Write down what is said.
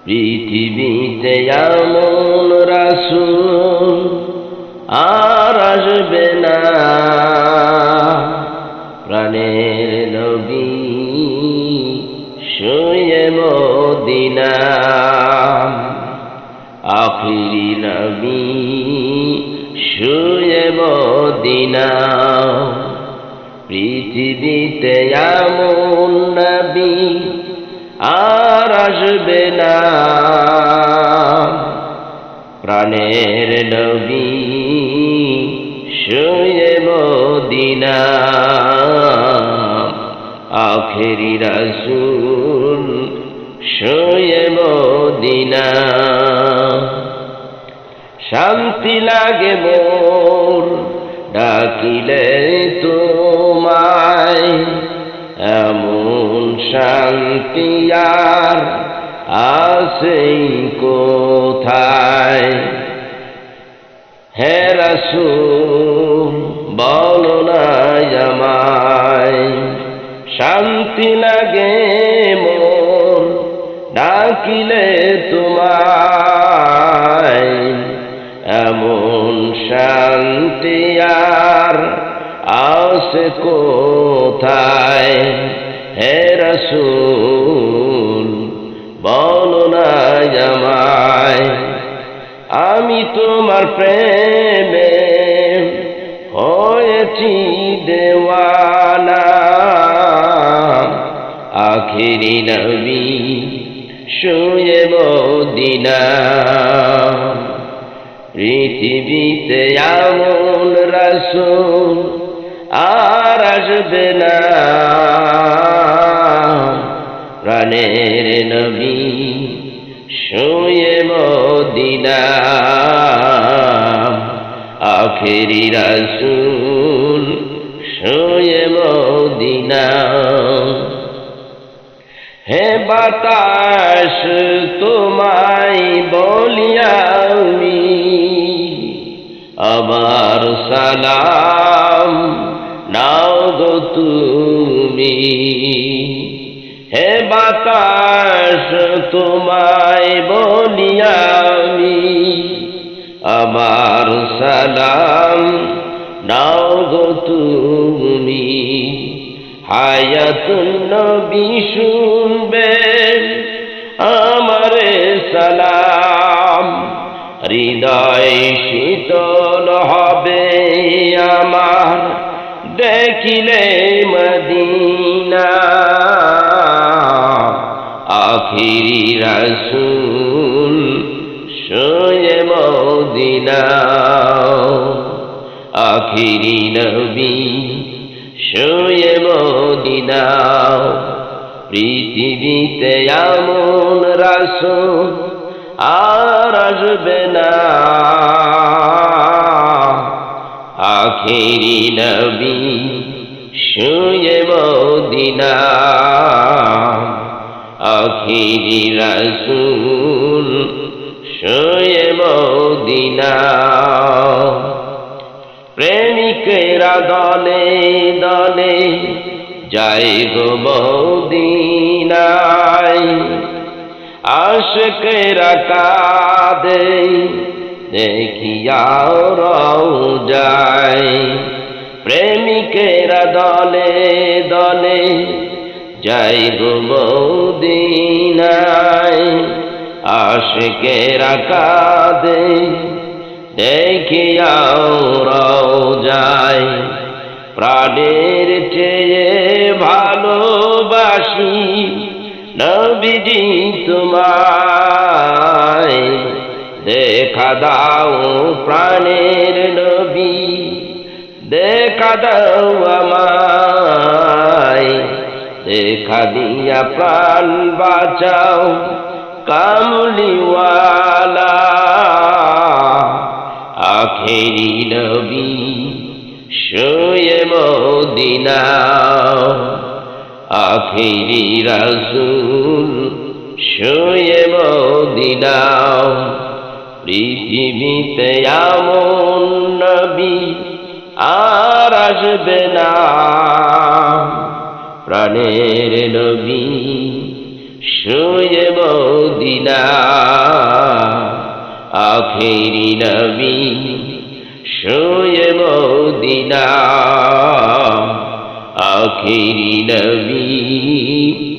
পৃথিবীতে এমন রাসূল আর আসবে না, প্রাণের নবী শুয়ে মদিনা। আখিরি নবী শুয়ে মদিনা। পৃথিবীতে এমন নবী আর আসবে না, প্রাণের নবী শুয়ে মদিনা। আখেরি রাসূল শুয়ে মদিনা। শান্তি লাগে মোর ডাকিলে তোমায়, এমন শান্তি আর আছে কোথায়। হে রাসূল বলো না আমায়, শান্তি লাগে মোর ডাকিলে তোমায়, এমন শান্তি আর আছে কোথায়। হে রাসূল বলো না আমায়, আমি তোমার প্রেমে হয়েছি দেওয়ানা। আখিরি নবী শুয়ে মদিনা। পৃথিবীতে এমন রাসূল আর আসবে না, প্রাণের নবী শুয়ে মদিনা। আখেরি রাসূল শুয়ে মদিনা। হে বাতাস তোমায় বলি আমি, আবার সালাম নাও গো তুমি। হে বাতাস তোমায় বলি আমি, আমার সালাম নাও গো তুমি। হায়াতুন নবী শুনবে আমারে সালাম, হৃদয় শীতল হবে আমার দেখিলে মদিনা। আখিরি রাসূল শুয়ে মদিনা। আখিরি নবী শুয়ে মদিনা। পৃথিবীতে এমন রাসূল আর আসবে না, আখিরি নবী শুয়ে মদিনা। আখিরি রাসূল শুয়ে মদিনা। প্রেমিকেরা দলে দলে যায় গো মদিনায়, আশিকেরা কাঁদে দেখিয়া রওজায়। প্রেমিকেরা দলে দলে যায় গো মদিনায়, আশিকেরা কাঁদে দেখিয়া রওজায়। প্রাণের চেয়ে ভালোবাসি নবীজি তোমায়, দেখা দাও প্রাণের নবী, দেখা দাও আমায়। দেখা দিয়া প্রাণ বাঁচাও কামলিওয়ালা। আখেরি নবী শুয়ে মদিনা। আখিরি রাসূল শুয়ে মদিনা। পৃথিবীতে এমন নবী আর আসবে না, প্রাণের নবী শুয়ে মদিনা আখেরি নবী শুয়ে মদিনা আখেরি নবী